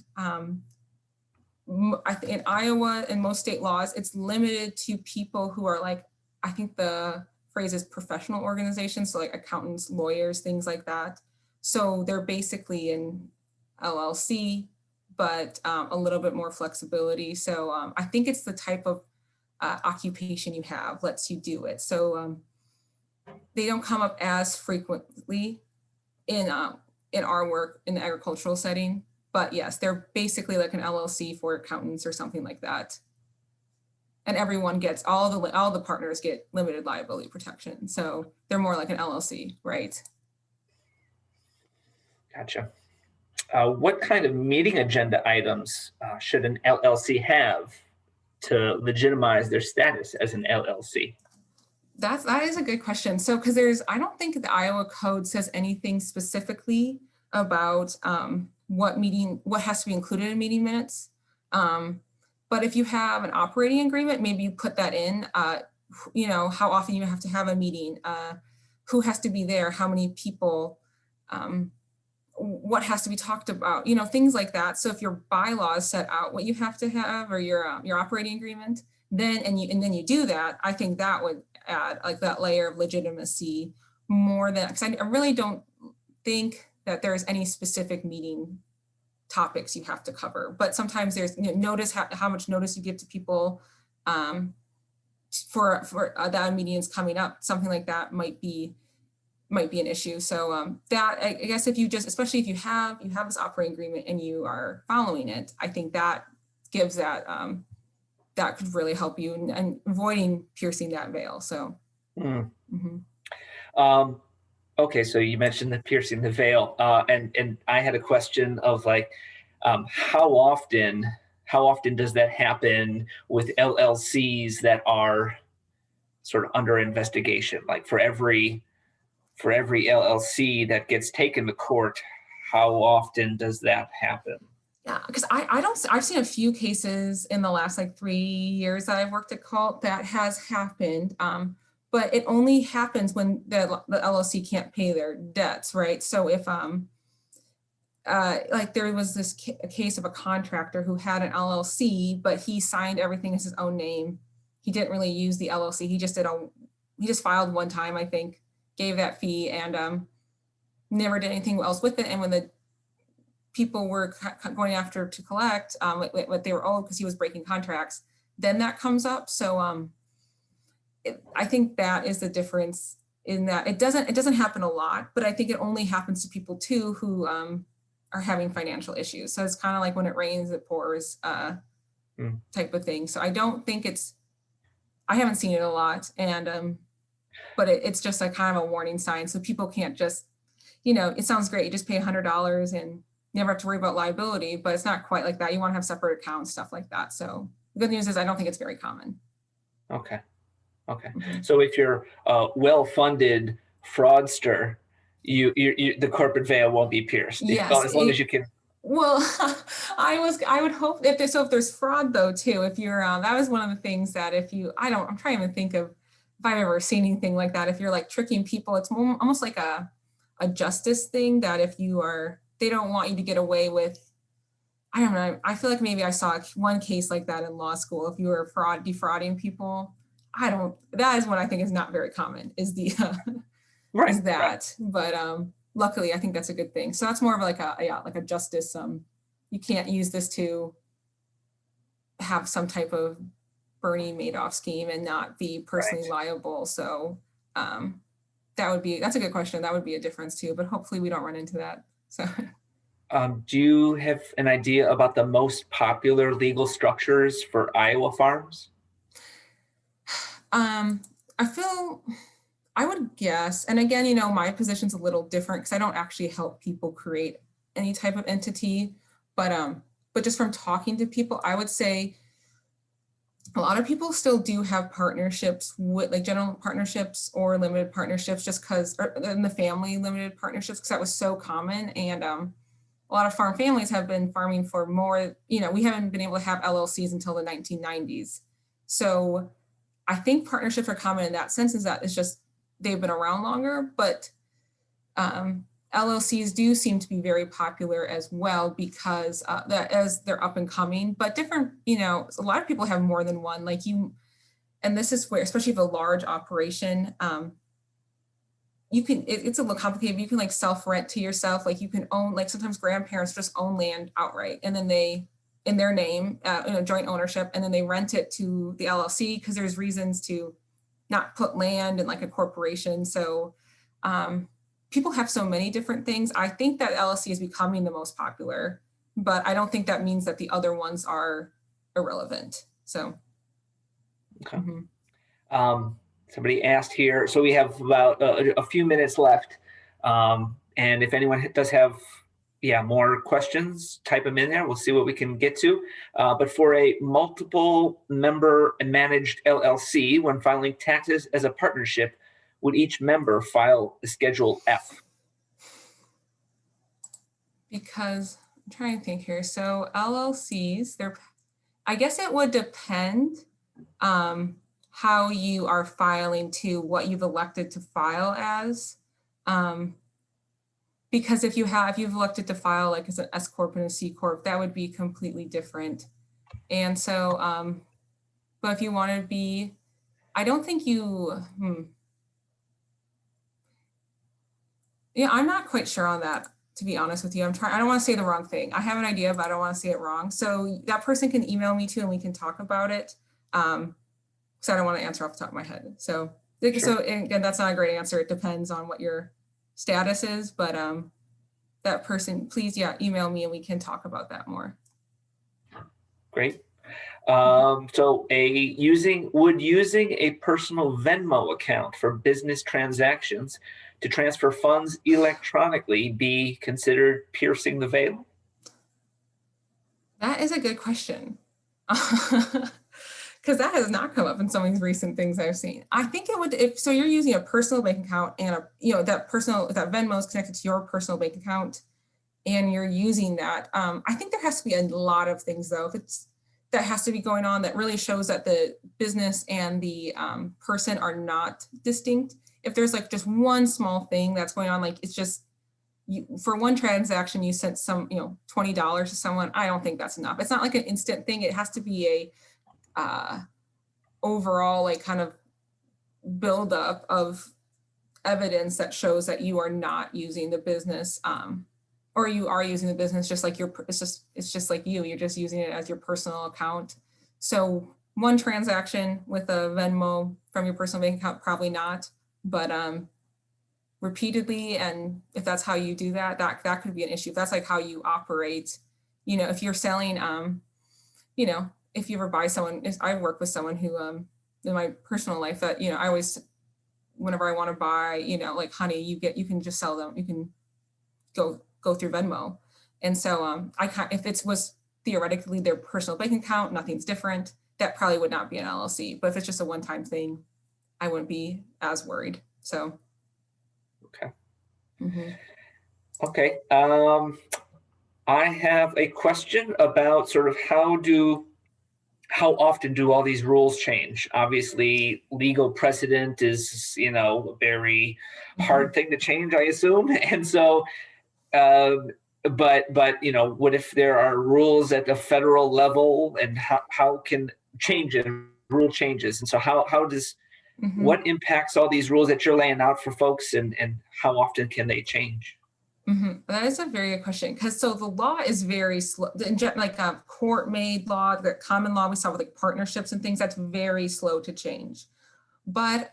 in Iowa and most state laws, it's limited to people who are like, I think the phrase is professional organizations, so like accountants, lawyers, things like that. So they're basically in LLC, but a little bit more flexibility. So I think it's the type of occupation you have lets you do it. So they don't come up as frequently in our work in the agricultural setting. But yes, they're basically like an LLC for accountants or something like that. And everyone gets, all the partners get limited liability protection. So they're more like an LLC, right? Gotcha. What kind of meeting agenda items should an LLC have to legitimize their status as an LLC? That is a good question. So, because I don't think the Iowa Code says anything specifically about what has to be included in meeting minutes. But if you have an operating agreement, maybe you put that in, how often you have to have a meeting, who has to be there, how many people, what has to be talked about, things like that. So if your bylaws set out what you have to have or your operating agreement, then you do that, I think that would add like that layer of legitimacy more than, because I really don't think that there's any specific meeting topics you have to cover, but sometimes there's notice how much notice you give to people, for that median's coming up, something like that might be an issue. So that, I guess if you just, especially if you have this operating agreement and you are following it, I think that gives that, that could really help you and avoiding piercing that veil. So. Mm. Mm-hmm. Okay, so you mentioned the piercing the veil, and I had a question of like, how often does that happen with LLCs that are sort of under investigation? Like for every LLC that gets taken to court, how often does that happen? Yeah, because I've seen a few cases in the last like 3 years that I've worked at Cult that has happened. But it only happens when the LLC can't pay their debts, right? So if like there was this case of a contractor who had an LLC, but he signed everything as his own name. He didn't really use the LLC. He just filed one time, I think, gave that fee, and never did anything else with it. And when the people were going after to collect what they were owed because he was breaking contracts, then that comes up. So I think that is the difference in that it doesn't happen a lot, but I think it only happens to people too who are having financial issues. So it's kind of like when it rains, it pours type of thing. So I don't think I haven't seen it a lot, and but it's just a kind of a warning sign. So people can't just, it sounds great. You just pay $100 and never have to worry about liability, but it's not quite like that. You want to have separate accounts, stuff like that. So the good news is I don't think it's very common. Okay. Mm-hmm. So if you're a well-funded fraudster, you the corporate veil won't be pierced. Yes, As long as you can. Well, I would hope if there's fraud though too, if you're that was one of the things that I'm trying to think of if I've ever seen anything like that. If you're like tricking people, it's almost like a justice thing that they don't want you to get away with. I don't know. I feel like maybe I saw one case like that in law school. If you were defrauding people, that is what I think is not very common is Right. is that, right. But luckily I think that's a good thing. So that's more of like a justice. You can't use this to have some type of Bernie Madoff scheme and not be personally liable. So that's a good question. That would be a difference too, but hopefully we don't run into that. So. Do you have an idea about the most popular legal structures for Iowa farms? I would guess, and again, my position's a little different because I don't actually help people create any type of entity, but just from talking to people, I would say a lot of people still do have partnerships with like general partnerships or limited partnerships just because, or in the family limited partnerships, because that was so common. And a lot of farm families have been farming for more, we haven't been able to have LLCs until the 1990s. So I think partnerships are common in that sense, is that it's just they've been around longer, but LLCs do seem to be very popular as well because as they're up and coming, but different, a lot of people have more than one, and this is where, especially if a large operation, it's a little complicated. You can like self-rent to yourself. Like you can own, like sometimes grandparents just own land outright and then in their name, joint ownership, and then they rent it to the LLC because there's reasons to not put land in like a corporation. So people have so many different things. I think that LLC is becoming the most popular, but I don't think that means that the other ones are irrelevant. So. Okay. Mm-hmm. Somebody asked here, so we have about a few minutes left. And if anyone does have more questions, type them in there. We'll see what we can get to. But for a multiple member and managed LLC, when filing taxes as a partnership, would each member file a Schedule F? Because I'm trying to think here. So LLCs, I guess it would depend how you are filing to what you've elected to file as. Because if you've elected to file like as an S Corp and a C Corp, that would be completely different. And so, but if you want to be, I don't think I'm not quite sure on that, to be honest with you. I don't want to say the wrong thing. I have an idea, but I don't want to say it wrong. So that person can email me too, and we can talk about it. So I don't want to answer off the top of my head. So, Sure. so again, that's not a great answer. It depends on what your status is, but that person, please, yeah, email me and we can talk about that more. Great. So would using a personal Venmo account for business transactions to transfer funds electronically be considered piercing the veil? That is a good question. Because that has not come up in some of these recent things I've seen. I think it would, if so, you're using a personal bank account and that Venmo is connected to your personal bank account, and you're using that. I think there has to be a lot of things though. That has to be going on that really shows that the business and the person are not distinct. If there's like just one small thing that's going on, like it's just for one transaction you sent some $20 to someone, I don't think that's enough. It's not like an instant thing. It has to be a overall like kind of buildup of evidence that shows that you are not using the business or you are using the business just like it's just like you're just using it as your personal account. So one transaction with a Venmo from your personal bank account, probably not, but repeatedly, and if that's how you do that could be an issue. If that's like how you operate, if you're selling, if you ever buy someone, I work with someone who in my personal life that, I always, whenever I want to buy, like honey, you can just sell them. You can go through Venmo. And so if it was theoretically their personal bank account, nothing's different, that probably would not be an LLC. But if it's just a one-time thing, I wouldn't be as worried. So. Okay. Mm-hmm. Okay. I have a question about sort of how often do all these rules change? Obviously, legal precedent is, a very hard thing to change, I assume. And so, but what if there are rules at the federal level, and how can rule changes? And so how does, what impacts all these rules that you're laying out for folks, and how often can they change? That is a very good question, because so the law is very slow, like court-made law, the common law we saw with like partnerships and things, that's very slow to change. But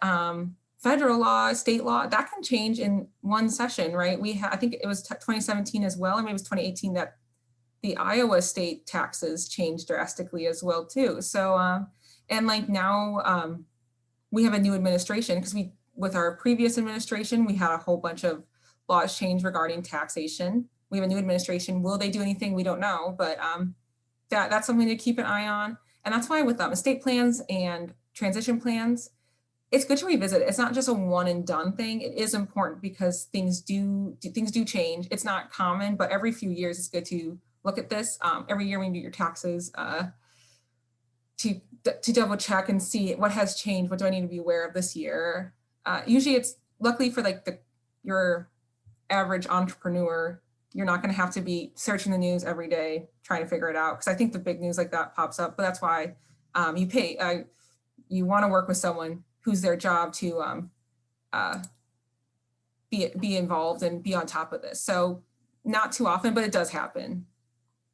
federal law, state law, that can change in one session, right? I think it was 2017 as well, or maybe it was 2018 that the Iowa state taxes changed drastically as well too. So and like now we have a new administration, because with our previous administration we had a whole bunch of laws change regarding taxation. We have a new administration. Will they do anything? We don't know, but that's something to keep an eye on. And that's why with estate plans and transition plans, it's good to revisit it. It's not just a one and done thing. It is important because things do change. It's not common, but every few years it's good to look at this. Every year when you do your taxes, to double check and see what has changed. What do I need to be aware of this year? Usually it's luckily for like your average entrepreneur, you're not going to have to be searching the news every day trying to figure it out, because I think the big news like that pops up. But that's why you want to work with someone who's their job to be involved and be on top of this. So not too often, but it does happen.